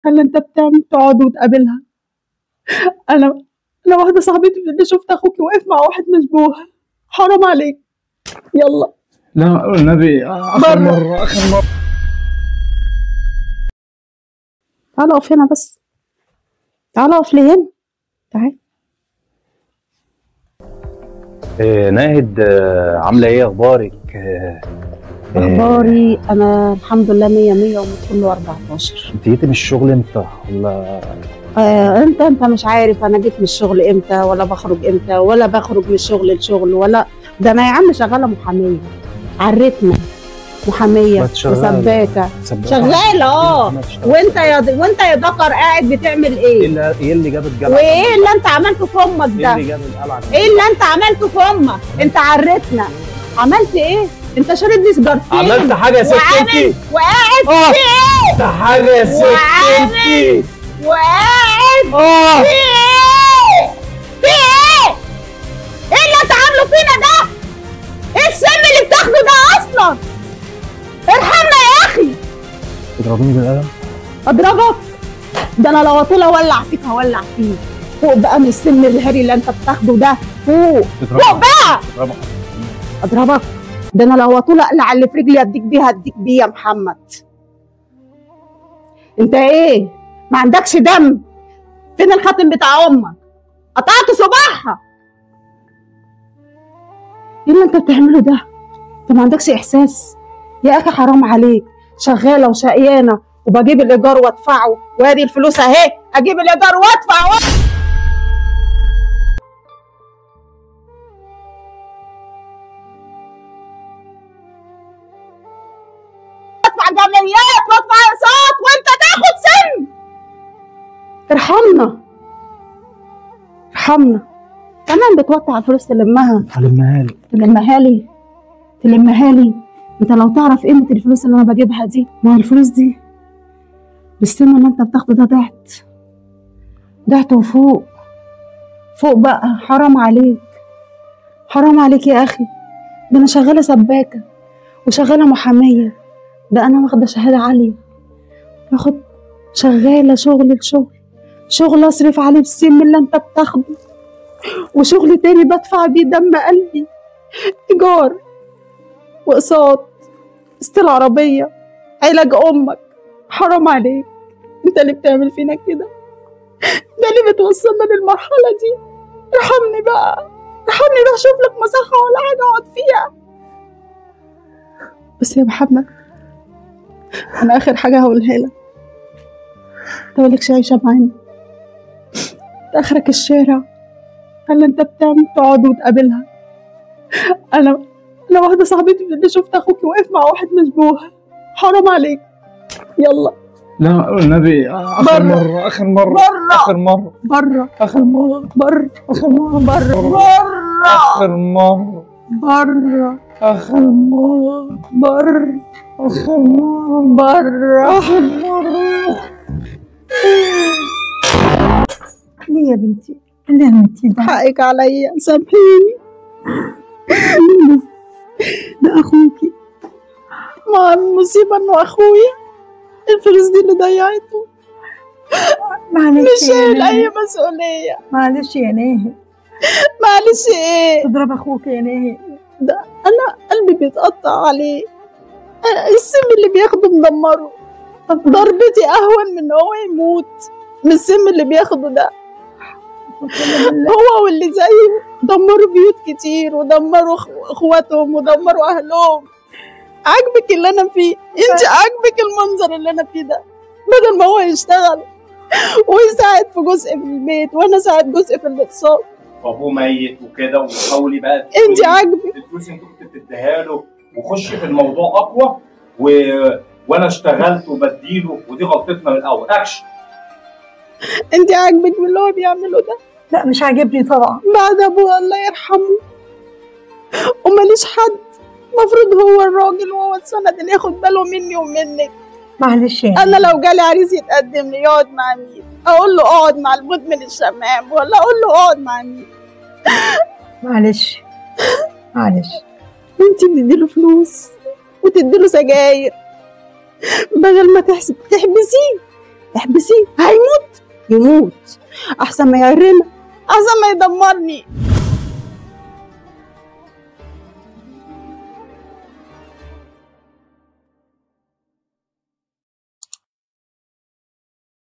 هل انت بتعمل تقعد وتقابلها؟ انا واحده صاحبتي اللي شفت اخوك واقف مع واحد مشبوه. حرام عليك. يلا لا النبي، اخر مره. تعالى اقف هنا بس. تعالى اقف لي هنا. تعالى. ناهد، عامله ايه؟ اخبارك؟ اخباري انا الحمد لله 100 100 وكله 14. انت جيتي من الشغل امتى ولا؟ انت مش عارف انا جيت من الشغل امتى ولا بخرج امتى ولا بخرج من الشغل لشغل ولا ده. انا يا عم شغاله محاميه عرتنا، محاميه وسباكه شغاله. وانت يا دكر قاعد بتعمل ايه؟ ايه اللي جاب الجلع؟ وايه اللي انت عملته في امك ده؟ ايه اللي جاب القلعه؟ ايه اللي انت عملته في امك؟ انت عرتنا. عملت ايه؟ انت شارد لي سجارتين. عملت حاجه يا ست انتي؟ وقاعد في ايه؟ عملت حاجه يا ست انتي؟ وقاعد في ايه؟ في ايه؟ ايه اللي انت عامله فينا ده؟ ايه السم اللي بتاخده ده اصلا؟ ارحمنا يا اخي. تضربيني بالقلم؟ اضربك؟ ده انا لو اطول اولع فيك هولع فيك. فوق بقى من السم الهري اللي انت بتاخده ده. فوق بقى. اضربك؟ ده انا لو اطول اقلع اللي في رجلي اديك بيه يا محمد. انت ايه؟ ما عندكش دم؟ فين الخاتم بتاع امك؟ قطعت صباعها. ايه اللي انت بتعمله ده؟ انت ما عندكش احساس يا اخي؟ حرام عليك. شغاله وشقيانه وبجيب الايجار وادفعه، وادي الفلوس اهي اجيب الايجار وادفع جمعيات وادفع اقساط وانت تاخد سن. ارحمنا ارحمنا. كمان بتوقع الفلوس تلمها لي. انت لو تعرف قيمه الفلوس اللي انا بجيبها دي، ما الفلوس دي بالسن اللي انت بتاخده ده ضعت وفوق بقى. حرام عليك يا اخي. ده انا شغاله سباكه وشغاله محاميه. ده انا واخده شهاده عاليه، باخد شغاله شغل اصرف عليه بالسن اللي انت بتاخده، وشغل تاني بدفع بيه دم قلبي، ايجار واقساط، قسط العربيه، علاج امك. حرام عليك. انت اللي بتعمل فينا كده، ده اللي بتوصلنا للمرحله دي. ارحمني بقى اشوف لك مساحه ولا حاجه اقعد فيها. بس يا محمد، انا اخر حاجه هقولها لك، انت مالكش عيشه معانا، انت اخرك الشارع. هل انت بتعمل تقعد وتقابلها؟ انا واحده صاحبتي اللي شفت اخوك واقف مع واحد مشبوه. حرام عليك. يلا. لا النبي، اخر مره. ليه يا بنتي؟ ليه يا بنتي؟ ده حقك عليا، سامحيني. ده اخوكي، مع المصيبه انه اخويا. الفلوس دي اللي ضيعته. معلش مش شايل اي مسؤوليه. معلش يا ناهي. معلش ايه؟ تضرب اخوك يا ناهي؟ ده انا قلبي بيتقطع عليه. السم اللي بياخده مدمره. ضربتي اهون من ان هو يموت من السم اللي بياخده ده. هو واللي زيه دمروا بيوت كتير ودمروا اخواتهم ودمروا اهلهم. عاجبك اللي انا فيه؟ انت عاجبك المنظر اللي انا فيه ده؟ بدل ما هو يشتغل ويساعد في جزء في البيت وانا اساعد جزء في الاقساط. وابوه ميت وكده، وحاولي بقى انت عاجبك الفلوس انت كنت بتديها له وخشي في الموضوع اقوى وانا اشتغلت وبديله، ودي غلطتنا من الاول. اكشن. انت عاجبك من اللي هو بيعمله ده؟ لا مش عاجبني طبعا. بعد ابوه الله يرحمه وماليش حد، المفروض هو الراجل وهو السند اللي ياخد باله مني ومنك. معلش يعني انا لو جالي عريس يتقدم لي يقعد مع مين؟ اقول له اقعد مع المدمن الشمام ولا اقول له اقعد مع مين؟ معلش انت بتديله فلوس وتديله سجاير بدل ما تحبسيه احبسيه، هيموت يموت احسن ما يعرنا، احسن ما يدمرني.